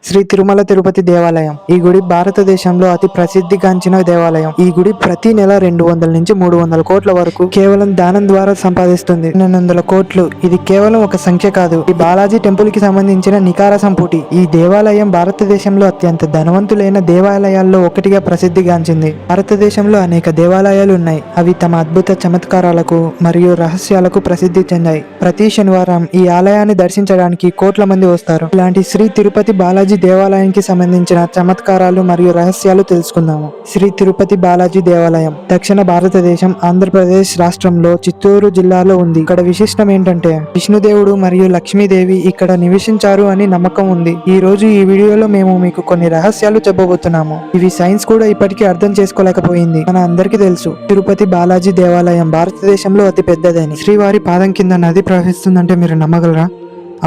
శ్రీ తిరుమల తిరుపతి దేవాలయం. ఈ గుడి భారతదేశంలో అతి ప్రసిద్ధిగాంచిన దేవాలయం. ఈ గుడి ప్రతి నెల 200 నుంచి 300 కోట్ల వరకు కేవలం దానం ద్వారా సంపాదిస్తుంది. 200 కోట్లు ఇది కేవలం ఒక సంఖ్య కాదు. ఈ బాలాజీ టెంపుల్ కి సంబంధించిన నికార సంపుటి. ఈ దేవాలయం భారతదేశంలో అత్యంత ధనవంతులైన దేవాలయాల్లో ఒకటిగా ప్రసిద్ధిగాంచింది. భారతదేశంలో అనేక దేవాలయాలు ఉన్నాయి. అవి తమ అద్భుత చమత్కారాలకు మరియు రహస్యాలకు ప్రసిద్ధి చెందాయి. ప్రతి శనివారం ఈ ఆలయాన్ని దర్శించడానికి కోట్ల మంది వస్తారు. ఇలాంటి శ్రీ తిరుపతి బాలాజీ దేవాలయానికి సంబంధించిన చమత్కారాలు మరియు రహస్యాలు తెలుసుకుందాము. శ్రీ తిరుపతి బాలాజీ దేవాలయం దక్షిణ భారతదేశం ఆంధ్రప్రదేశ్ రాష్ట్రంలో చిత్తూరు జిల్లాలో ఉంది. ఇక్కడ విశిష్టం ఏంటంటే విష్ణుదేవుడు మరియు లక్ష్మీదేవి ఇక్కడ నివసించారు అని నమ్మకం ఉంది. ఈ రోజు ఈ వీడియోలో మేము మీకు కొన్ని రహస్యాలు చెప్పబోతున్నాము. ఇవి సైన్స్ కూడా ఇప్పటికీ అర్థం చేసుకోలేకపోయింది. మన అందరికీ తెలుసు తిరుపతి బాలాజీ దేవాలయం భారతదేశంలో అతి పెద్దదని. శ్రీవారి పాదం కింద నది ప్రవహిస్తుందంటే మీరు నమ్మగలరా?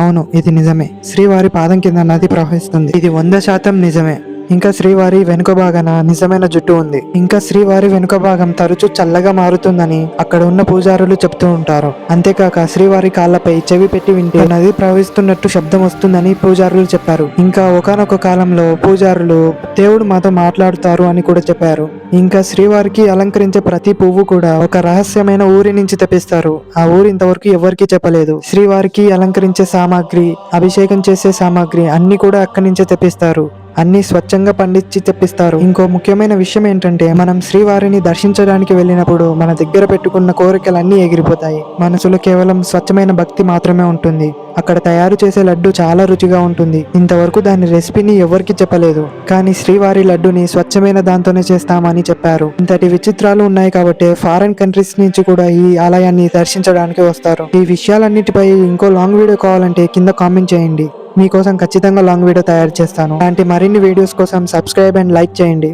అవును, ఇది నిజమే. శ్రీవారి పాదం కింద నది ప్రవహిస్తుంది. ఇది 100% నిజమే. ఇంకా శ్రీవారి వెనుక భాగాన నిజమైన జుట్టు ఉంది. ఇంకా శ్రీవారి వెనుక భాగం తరచూ చల్లగా మారుతుందని అక్కడ ఉన్న పూజారులు చెప్తూ ఉంటారు. అంతేకాక శ్రీవారి కాళ్ళపై చెవి పెట్టి వింటే నది ప్రవహిస్తున్నట్టు శబ్దం వస్తుందని పూజారులు చెప్పారు. ఇంకా ఒకానొక కాలంలో పూజారులు దేవుడు మాతో మాట్లాడుతారు అని కూడా చెప్పారు. ఇంకా శ్రీవారికి అలంకరించే ప్రతి పువ్వు కూడా ఒక రహస్యమైన ఊరి నుంచి తెప్పిస్తారు. ఆ ఊరు ఇంతవరకు ఎవరికీ చెప్పలేదు. శ్రీవారికి అలంకరించే సామాగ్రి, అభిషేకం చేసే సామాగ్రి అన్ని కూడా అక్కడి నుంచే తెప్పిస్తారు. అన్ని స్వచ్ఛంగా పండించి తెప్పిస్తారు. ఇంకో ముఖ్యమైన విషయం ఏంటంటే మనం శ్రీవారిని దర్శించడానికి వెళ్ళినప్పుడు మన దగ్గర పెట్టుకున్న కోరికలన్నీ ఎగిరిపోతాయి. మనసులో కేవలం స్వచ్ఛమైన భక్తి మాత్రమే ఉంటుంది. అక్కడ తయారు చేసే లడ్డు చాలా రుచిగా ఉంటుంది. ఇంతవరకు దాని రెసిపీని ఎవరికి చెప్పలేదు, కానీ శ్రీవారి లడ్డుని స్వచ్ఛమైన దాంతోనే చేస్తామని చెప్పారు. ఇంతటి విచిత్రాలు ఉన్నాయి కాబట్టి ఫారెన్ కంట్రీస్ నుంచి కూడా ఈ ఆలయాన్ని దర్శించడానికి వస్తారు. ఈ విషయాలన్నిటిపై ఇంకో లాంగ్ వీడియో కావాలంటే కింద కామెంట్ చేయండి. మీకోసం ఖచ్చితంగా లాంగ్ వీడియో తయారు చేస్తాను. అలాంటి మరిన్ని వీడియోస్ కోసం సబ్స్క్రైబ్ అండ్ లైక్ చేయండి.